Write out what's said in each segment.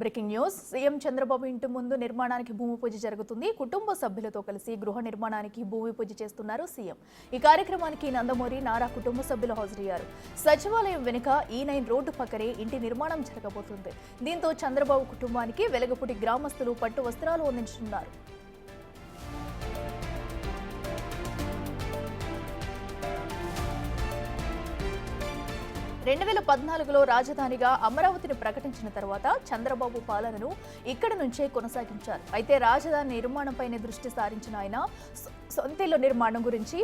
Breaking news CM Chandrababu ఇంటి ముందు నిర్మాణానికి భూమి పూజ జరుగుతుంది. కుటుంబ సభ్యులతో కలిసి గృహ నిర్మాణానికి భూమి పూజ చేస్తున్నారు సీఎం. ఈ కార్యక్రమానికి నందమూరి నారా కుటుంబ సభ్యులు హాజరయ్యారు. సచివాలయం వెనుక E9 రోడ్డు పక్కనే ఇంటి నిర్మాణం జరగబోతుంది. దీంతో చంద్రబాబు కుటుంబానికి వెలగపూడి గ్రామస్తులు పట్టు వస్త్రాలు అందించనున్నారు. 2014లో రాజధానిగా అమరావతిని ప్రకటించిన తర్వాత చంద్రబాబు పాలనను ఇక్కడ నుంచే కొనసాగించారు. అయితే రాజధాని నిర్మాణంపైనే దృష్టి సారించిన ఆయన సొంతిల్లు నిర్మాణం గురించి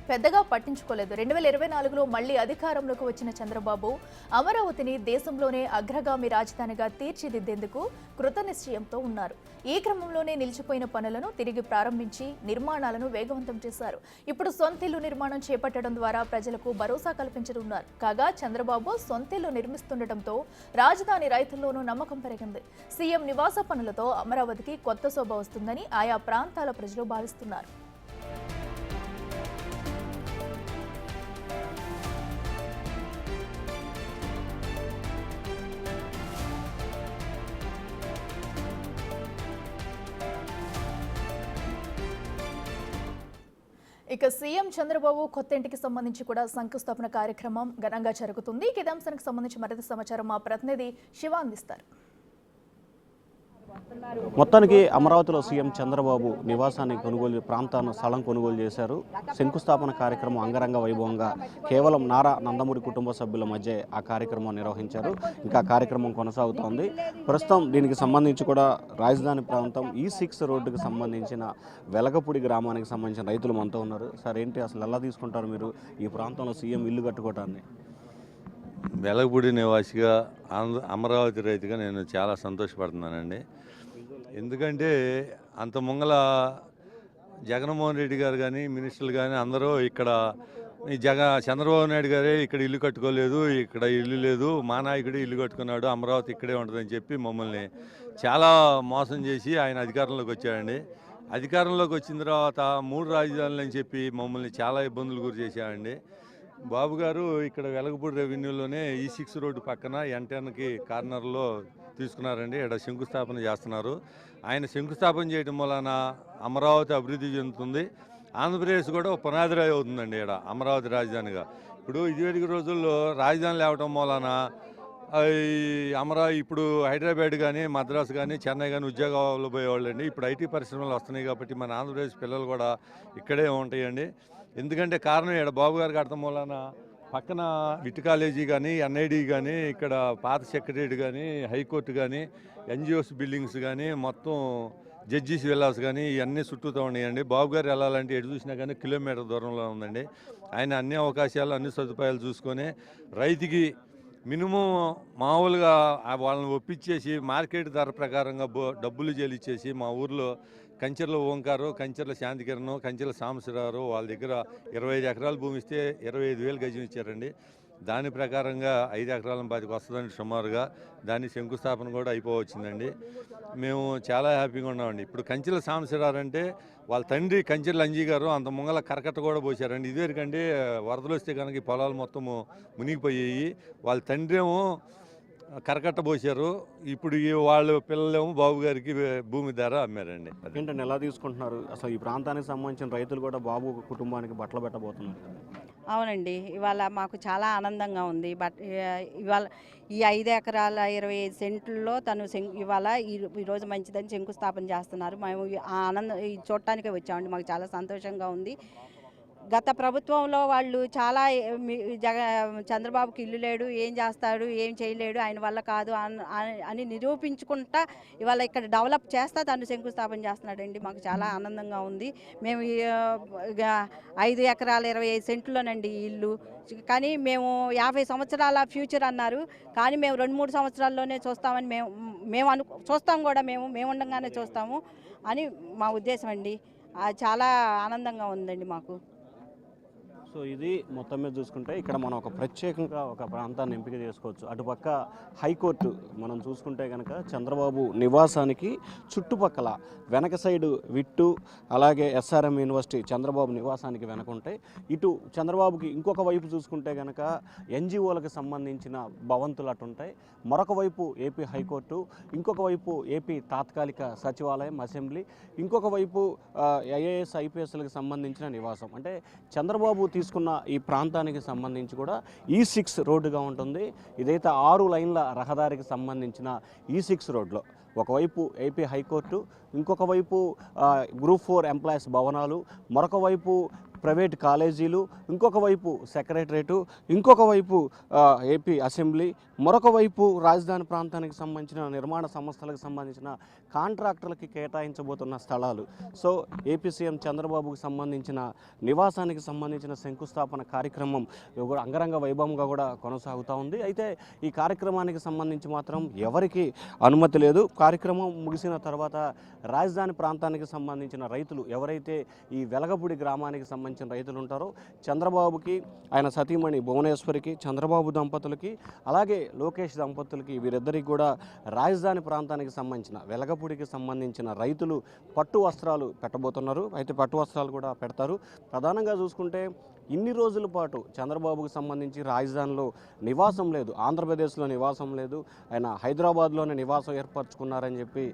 పెద్దగా పట్టించుకోలేదు. 2024లో మళ్లీ అధికారంలోకి వచ్చిన చంద్రబాబు అమరావతిని దేశంలోనే అగ్రగామి రాజధానిగా తీర్చిదిద్దేందుకు కృతనిశ్చయంతో ఉన్నారు. ఈ క్రమంలోనే నిలిచిపోయిన పనులను తిరిగి ప్రారంభించి నిర్మాణాలను వేగవంతం చేశారు. ఇప్పుడు సొంతిల్లు నిర్మాణం చేపట్టడం ద్వారా ప్రజలకు భరోసా కల్పించనున్నారు. కాగా చంద్రబాబు సొంతిల్లు నిర్మిస్తుండటంతో రాజధాని రైతుల్లోనూ నమ్మకం పెరిగింది. సీఎం నివాస పనులతో అమరావతికి కొత్త శోభ వస్తుందని ఆయా ప్రాంతాల ప్రజలు భావిస్తున్నారు. ఇక సీఎం చంద్రబాబు కొత్త ఇంటికి సంబంధించి కూడా శంకుస్థాపన కార్యక్రమం ఘనంగా జరుగుతుంది. ఇదే అంశానికి సంబంధించి మరింత సమాచారం మా ప్రతినిధి శివ అందిస్తారు. మొత్తానికి అమరావతిలో సీఎం చంద్రబాబు నివాసాన్ని స్థలం కొనుగోలు చేశారు. శంకుస్థాపన కార్యక్రమం అంగరంగ వైభవంగా కేవలం నారా నందమూరి కుటుంబ సభ్యుల మధ్య ఆ కార్యక్రమం నిర్వహించారు. ఇంకా కార్యక్రమం కొనసాగుతోంది. ప్రస్తుతం దీనికి సంబంధించి కూడా రాజధాని ప్రాంతం E6 రోడ్డుకు సంబంధించిన వెలగపూడి గ్రామానికి సంబంధించిన రైతులు మనతో ఉన్నారు. సార్, ఏంటి అసలు ఎలా తీసుకుంటారు మీరు ఈ ప్రాంతంలో సీఎం ఇల్లు కట్టుకోవటాన్ని? వెలగపూడి నివాసిగా అమరావతి రైతుగా నేను చాలా సంతోషపడుతున్నానండి. ఎందుకంటే అంత ముంగల జగన్మోహన్ రెడ్డి గారు కానీ మినిస్టర్లు కానీ అందరూ ఇక్కడ చంద్రబాబు నాయుడు గారే ఇక్కడ ఇల్లు కట్టుకోలేదు, ఇక్కడ ఇల్లు లేదు, మా నాయకుడే ఇల్లు కట్టుకున్నాడు, అమరావతి ఇక్కడే ఉంటుందని చెప్పి మమ్మల్ని చాలా మోసం చేసి ఆయన అధికారంలోకి వచ్చాడండి. అధికారంలోకి వచ్చిన తర్వాత 3 రాజధానులు అని చెప్పి మమ్మల్ని చాలా ఇబ్బందులు గురి చేశాడండి. బాబు గారు ఇక్కడ వెలగపూడి రెవెన్యూలోనే E6 రోడ్డు పక్కన N10కి కార్నర్లో తీసుకున్నారండి. ఇక్కడ శంకుస్థాపన చేస్తున్నారు. ఆయన శంకుస్థాపన చేయడం వలన అమరావతి అభివృద్ధి చెందుతుంది. ఆంధ్రప్రదేశ్ కూడా ఒక పునాదిరాయి అవుతుందండి ఇక్కడ అమరావతి రాజధానిగా. ఇప్పుడు ఇదివరకు రోజుల్లో రాజధాని లేవటం వలన ఇప్పుడు హైదరాబాద్ కానీ మద్రాసు కానీ చెన్నై కానీ ఉద్యోగాలు పోయేవాళ్ళండి. ఇప్పుడు ఐటీ పరిశ్రమలు వస్తున్నాయి కాబట్టి మన ఆంధ్రప్రదేశ్ పిల్లలు కూడా ఇక్కడే ఉంటాయండి. ఎందుకంటే కారణం ఇక్కడ బాబు గారు కడతాం వలన పక్కన విట్ కాలేజీ కానీ NID కానీ ఇక్కడ పాత సెక్రటరేట్ కానీ హైకోర్టు కానీ NGOs బిల్డింగ్స్ కానీ మొత్తం జడ్జీస్ విల్లాస్ కానీ ఇవన్నీ చుట్టూతో ఉన్నాయండి. బాబు గారు వెళ్ళాలంటే ఎటు చూసినా కానీ కిలోమీటర్ దూరంలో ఉందండి. ఆయన అన్ని అవకాశాలు అన్ని సదుపాయాలు చూసుకొని రైతుకి మినిమం మామూలుగా వాళ్ళని ఒప్పించేసి మార్కెట్ ధర ప్రకారంగా డబ్బులు చెల్లించేసి మా ఊర్లో కంచెర్ల ఓంకారు, కంచెర్ల శాంతికిరణం, కంచెర్ల సాంబశివరావు వాళ్ళ దగ్గర 25 ఎకరాల భూమి ఇస్తే 25,000 గజం ఇచ్చారండి. దాని ప్రకారంగా 5 ఎకరాల పాతికి వస్తుందండి సుమారుగా. దాని శంకుస్థాపన కూడా అయిపోవచ్చిందండి. మేము చాలా హ్యాపీగా ఉన్నామండి. ఇప్పుడు కంచెల సాంబశివరావు అంటే వాళ్ళ తండ్రి కంచెర్ల అంజీ గారు అంత ముంగల కరకట్ట కూడా పోసారండి. ఇదివరకంటే వరదలు వస్తే కనుక ఈ పొలాలు మొత్తము మునిగిపోయాయి. వాళ్ళ తండ్రి ఏమో కరకట్ట పోసారు. ఇప్పుడు వాళ్ళ పిల్లలేమో బాబు గారికి భూమి ధర అమ్మారండి. ఏంటంటే ఎలా తీసుకుంటున్నారు? అసలు ఈ ప్రాంతానికి సంబంధించిన రైతులు కూడా బాబు కుటుంబానికి బట్టలు పెట్టబోతున్నారు. అవునండి, ఇవాళ మాకు చాలా ఆనందంగా ఉంది. ఇవాళ ఈ 5 ఎకరాల 25 సెంట్లలో తను ఇవాళ ఈరోజు మంచిదని శంకుస్థాపన చేస్తున్నారు. మేము ఆ ఆనందం చూడటానికే వచ్చామండి. మాకు చాలా సంతోషంగా ఉంది. గత ప్రభుత్వంలో వాళ్ళు చాలా చంద్రబాబుకి ఇల్లు లేడు, ఏం చేస్తాడు, ఏం చేయలేడు, ఆయన వల్ల కాదు అని నిరూపించుకుంటా ఇవాళ ఇక్కడ డెవలప్ చేస్తా తను శంకుస్థాపన చేస్తున్నాడండి. మాకు చాలా ఆనందంగా ఉంది. మేము 5 ఎకరాల 25 సెంట్లోనండి ఇల్లు. కానీ మేము 50 సంవత్సరాల ఫ్యూచర్ అన్నారు. కానీ మేము 2-3 సంవత్సరాల్లోనే చూస్తామని మేము చూస్తాం కూడా. మేము ఉండగానే చూస్తాము అని మా ఉద్దేశం అండి. చాలా ఆనందంగా ఉందండి మాకు. సో సో ఇది మొత్తం మీద చూసుకుంటే ఇక్కడ మనం ఒక ప్రత్యేకంగా ఒక ప్రాంతాన్ని ఎంపిక చేసుకోవచ్చు. అటుపక్క హైకోర్టు మనం చూసుకుంటే కనుక చంద్రబాబు నివాసానికి చుట్టుపక్కల వెనక సైడు విట్టు, అలాగే ఎస్ఆర్ఎం యూనివర్సిటీ చంద్రబాబు నివాసానికి వెనక ఉంటాయి. ఇటు చంద్రబాబుకి ఇంకొక వైపు చూసుకుంటే కనుక ఎన్జిఓలకు సంబంధించిన భవంతులు అటు ఉంటాయి. మరొక వైపు ఏపీ హైకోర్టు, ఇంకొక వైపు ఏపీ తాత్కాలిక సచివాలయం అసెంబ్లీ, ఇంకొక వైపు ఐఏఎస్ ఐపీఎస్లకు సంబంధించిన నివాసం. అంటే చంద్రబాబు తీసుకున్న ఈ ప్రాంతానికి సంబంధించి కూడా E6 రోడ్డుగా ఉంటుంది. ఇదైతే 6 లైన్ల రహదారికి సంబంధించిన E6 రోడ్లో ఒకవైపు ఏపీ హైకోర్టు, ఇంకొక వైపు గ్రూప్ 4 ఎంప్లాయీస్ భవనాలు, మరొక వైపు ప్రైవేట్ కాలేజీలు, ఇంకొక వైపు సెక్రటరేటు, ఇంకొక వైపు ఏపీ అసెంబ్లీ, మరొక వైపు రాజధాని ప్రాంతానికి సంబంధించిన నిర్మాణ సంస్థలకు సంబంధించిన కాంట్రాక్టర్లకి కేటాయించబోతున్న స్థలాలు. సో ఏపీ సీఎం చంద్రబాబుకు సంబంధించిన నివాసానికి సంబంధించిన శంకుస్థాపన కార్యక్రమం అంగరంగ వైభవంగా కూడా కొనసాగుతూ ఉంది. అయితే ఈ కార్యక్రమానికి సంబంధించి మాత్రం ఎవరికి అనుమతి లేదు. కార్యక్రమం ముగిసిన తర్వాత రాజధాని ప్రాంతానికి సంబంధించిన రైతులు ఎవరైతే ఈ వెలగపూడి గ్రామానికి సంబంధించిన రైతులు ఉంటారో చంద్రబాబుకి, ఆయన సతీమణి భువనేశ్వరికి, చంద్రబాబు దంపతులకి, అలాగే లోకేష్ దంపతులకి, వీరిద్దరికి కూడా రాజధాని ప్రాంతానికి సంబంధించిన వెలగపూడికి సంబంధించిన రైతులు పట్టు వస్త్రాలు పెట్టబోతున్నారు. అయితే పట్టు వస్త్రాలు కూడా పెడతారు. ప్రధానంగా చూసుకుంటే ఇన్ని రోజుల పాటు చంద్రబాబుకు సంబంధించి రాజధానిలో నివాసం లేదు, ఆంధ్రప్రదేశ్లో నివాసం లేదు, ఆయన హైదరాబాద్లోనే నివాసం ఏర్పరచుకున్నారని చెప్పి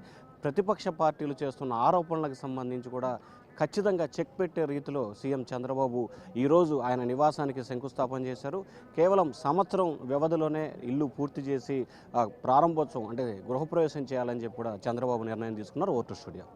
ప్రతిపక్ష పార్టీలు చేస్తున్న ఆరోపణలకు సంబంధించి కూడా ఖచ్చితంగా చెక్ పెట్టే రీతిలో సీఎం చంద్రబాబు ఈరోజు ఆయన నివాసానికి శంకుస్థాపన చేశారు. కేవలం సంవత్సరం వ్యవధిలోనే ఇల్లు పూర్తి చేసి ప్రారంభోత్సవం అంటే గృహప్రవేశం చేయాలని చెప్పి కూడా చంద్రబాబు నిర్ణయం తీసుకున్నారు. Vote studio.